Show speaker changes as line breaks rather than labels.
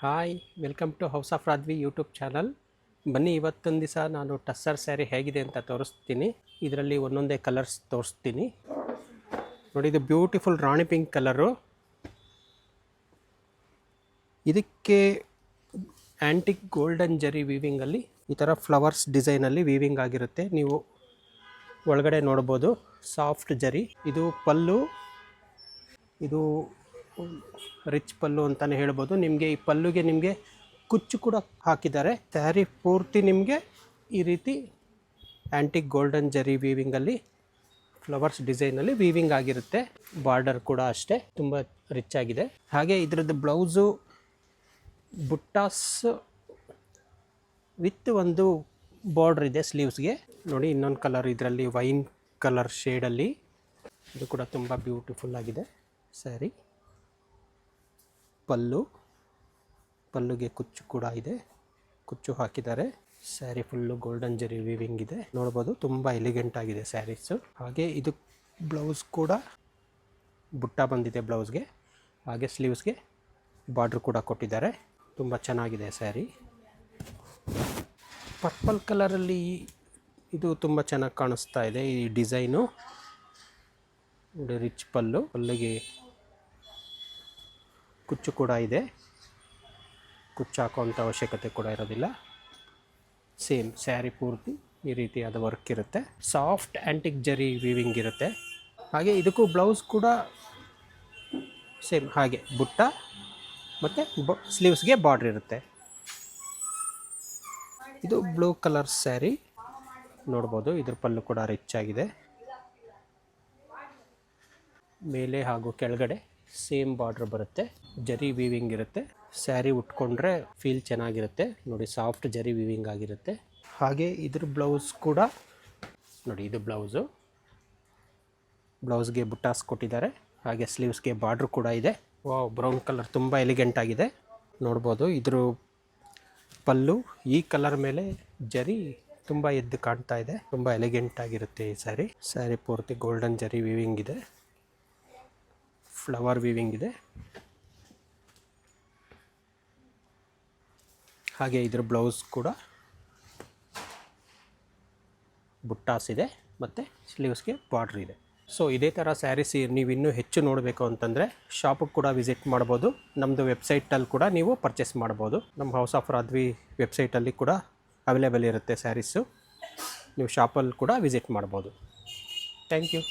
Hi, welcome to house of Radhvi YouTube channel. ಬನ್ನಿ, ಇವತ್ತೊಂದು ದಿವಸ ನಾನು ಟಸ್ಸರ್ ಸ್ಯಾರಿ ಹೇಗಿದೆ ಅಂತ ತೋರಿಸ್ತೀನಿ. ಇದರಲ್ಲಿ ಒಂದೊಂದೇ ಕಲರ್ಸ್ ತೋರಿಸ್ತೀನಿ. ನೋಡಿ, ಇದು ಬ್ಯೂಟಿಫುಲ್ ರಾಣಿ ಪಿಂಕ್ ಕಲರು. ಇದಕ್ಕೆ ಆ್ಯಂಟಿಕ್ ಗೋಲ್ಡನ್ ಜರಿ ವೀವಿಂಗಲ್ಲಿ ಈ ಥರ ಫ್ಲವರ್ಸ್ ಡಿಸೈನಲ್ಲಿ ವೀವಿಂಗ್ ಆಗಿರುತ್ತೆ. ನೀವು ಒಳಗಡೆ ನೋಡ್ಬೋದು, ಸಾಫ್ಟ್ ಜರಿ. ಇದು ಪಲ್ಲು, ಇದು ರಿಚ್ ಪಲ್ಲು ಅಂತಲೇ ಹೇಳ್ಬೋದು. ನಿಮಗೆ ಈ ಪಲ್ಲುಗೆ ನಿಮಗೆ ಕುಚ್ಚು ಕೂಡ ಹಾಕಿದ್ದಾರೆ. ಸ್ಯಾರಿ ಪೂರ್ತಿ ನಿಮಗೆ ಈ ರೀತಿ ಆ್ಯಂಟಿಕ್ ಗೋಲ್ಡನ್ ಜರಿ ವೀವಿಂಗಲ್ಲಿ ಫ್ಲವರ್ಸ್ ಡಿಸೈನಲ್ಲಿ ವೀವಿಂಗ್ ಆಗಿರುತ್ತೆ. ಬಾರ್ಡರ್ ಕೂಡ ಅಷ್ಟೇ ತುಂಬ ರಿಚ್ ಆಗಿದೆ. ಹಾಗೆ ಇದರದ್ದು ಬ್ಲೌಸು ಬುಟ್ಟಾಸ್ ವಿತ್ ಒಂದು ಬಾರ್ಡ್ರ್ ಇದೆ ಸ್ಲೀವ್ಸ್ಗೆ. ನೋಡಿ, ಇನ್ನೊಂದು ಕಲರ್ ಇದರಲ್ಲಿ ವೈನ್ ಕಲರ್ ಶೇಡಲ್ಲಿ, ಇದು ಕೂಡ ತುಂಬ ಬ್ಯೂಟಿಫುಲ್ ಆಗಿದೆ ಸ್ಯಾರಿ. ಪಲ್ಲುಗೆ ಕುಚ್ಚು ಕೂಡ ಇದೆ, ಕುಚ್ಚು ಹಾಕಿದ್ದಾರೆ. ಸ್ಯಾರಿ ಫುಲ್ಲು ಗೋಲ್ಡನ್ ಜರಿ ವೀವಿಂಗ್ ಇದೆ, ನೋಡ್ಬೋದು. ತುಂಬ ಎಲಿಗೆಂಟ್ ಆಗಿದೆ ಸ್ಯಾರೀಸು. ಹಾಗೆ ಇದು ಬ್ಲೌಸ್ ಕೂಡ ಬುಟ್ಟ ಬಂದಿದೆ ಬ್ಲೌಸ್ಗೆ. ಹಾಗೆ ಸ್ಲೀವ್ಸ್ಗೆ ಬಾರ್ಡ್ರ್ ಕೂಡ ಕೊಟ್ಟಿದ್ದಾರೆ. ತುಂಬ ಚೆನ್ನಾಗಿದೆ ಸ್ಯಾರಿ. ಪರ್ಪಲ್ ಕಲರಲ್ಲಿ ಇದು ತುಂಬ ಚೆನ್ನಾಗಿ ಕಾಣಿಸ್ತಾ ಇದೆ ಈ ಡಿಸೈನು. ರಿಚ್ ಪಲ್ಲುಗೆ ಕುಚ್ಚು ಕೂಡ ಇದೆ. ಕುಚ್ಚು ಹಾಕೋವಂಥ ಅವಶ್ಯಕತೆ ಕೂಡ ಇರೋದಿಲ್ಲ. ಸೇಮ್ ಸ್ಯಾರಿ ಪೂರ್ತಿ ಈ ರೀತಿಯಾದ ವರ್ಕ್ ಇರುತ್ತೆ. ಸಾಫ್ಟ್ ಆ್ಯಂಟಿಕ್ ಜರಿ ವೀವಿಂಗ್ ಇರುತ್ತೆ. ಹಾಗೆ ಇದಕ್ಕೂ ಬ್ಲೌಸ್ ಕೂಡ ಸೇಮ್ ಹಾಗೆ ಬುಟ್ಟ ಮತ್ತು ಸ್ಲೀವ್ಸ್ಗೆ ಬಾರ್ಡ್ರ್ ಇರುತ್ತೆ. ಇದು ಬ್ಲೂ ಕಲರ್ ಸ್ಯಾರಿ, ನೋಡ್ಬೋದು. ಇದ್ರ ಪಲ್ಲು ಕೂಡ ರಿಚ್ ಆಗಿದೆ. ಮೇಲೆ ಹಾಗೂ ಕೆಳಗಡೆ ಸೇಮ್ ಬಾರ್ಡ್ರ್ ಬರುತ್ತೆ. ಜರಿ ವೀವಿಂಗ್ ಇರುತ್ತೆ. ಸ್ಯಾರಿ ಉಟ್ಕೊಂಡ್ರೆ ಫೀಲ್ ಚೆನ್ನಾಗಿರುತ್ತೆ. ನೋಡಿ, ಸಾಫ್ಟ್ ಜರಿ ವೀವಿಂಗ್ ಆಗಿರುತ್ತೆ. ಹಾಗೆ ಇದ್ರ ಬ್ಲೌಸ್ ಕೂಡ ನೋಡಿ, ಇದು ಬ್ಲೌಸ್ಗೆ ಬುಟ್ಟಾಸ್ ಕೊಟ್ಟಿದ್ದಾರೆ. ಹಾಗೆ ಸ್ಲೀವ್ಸ್ಗೆ ಬಾರ್ಡ್ರ್ ಕೂಡ ಇದೆ. ವಾವ್, ಬ್ರೌನ್ ಕಲರ್ ತುಂಬ ಎಲಿಗೆಂಟ್ ಆಗಿದೆ, ನೋಡ್ಬೋದು. ಇದ್ರ ಪಲ್ಲು ಈ ಕಲರ್ ಮೇಲೆ ಜರಿ ತುಂಬ ಎದ್ದು ಕಾಣ್ತಾ ಇದೆ. ತುಂಬ ಎಲಿಗೆಂಟ್ ಆಗಿರುತ್ತೆ ಈ ಸ್ಯಾರಿ ಪೂರ್ತಿ ಗೋಲ್ಡನ್ ಜರಿ ವೀವಿಂಗ್ ಇದೆ, ಫ್ಲವರ್ ವೀವಿಂಗ್ ಇದೆ. ಹಾಗೆ ಇದ್ರ ಬ್ಲೌಸ್ ಕೂಡ ಬುಟ್ಟಾಸ್ ಇದೆ ಮತ್ತು ಸ್ಲೀವ್ಸ್ಗೆ ಬಾರ್ಡ್ರ್ ಇದೆ. ಸೊ ಇದೇ ಥರ ಸ್ಯಾರೀಸ್ ನೀವು ಇನ್ನೂ ಹೆಚ್ಚು ನೋಡಬೇಕು ಅಂತಂದರೆ ಶಾಪಿಗೆ ಕೂಡ ವಿಸಿಟ್ ಮಾಡ್ಬೋದು. ನಮ್ಮದು ವೆಬ್ಸೈಟಲ್ಲಿ ಕೂಡ ನೀವು ಪರ್ಚೇಸ್ ಮಾಡ್ಬೋದು. ನಮ್ಮ ಹೌಸ್ ಆಫ್ ರಾಧ್ವಿ ವೆಬ್ಸೈಟಲ್ಲಿ ಕೂಡ ಅವೈಲೇಬಲ್ ಇರುತ್ತೆ ಸ್ಯಾರೀಸು. ನೀವು ಶಾಪಲ್ಲಿ ಕೂಡ ವಿಸಿಟ್ ಮಾಡ್ಬೋದು. Thank you.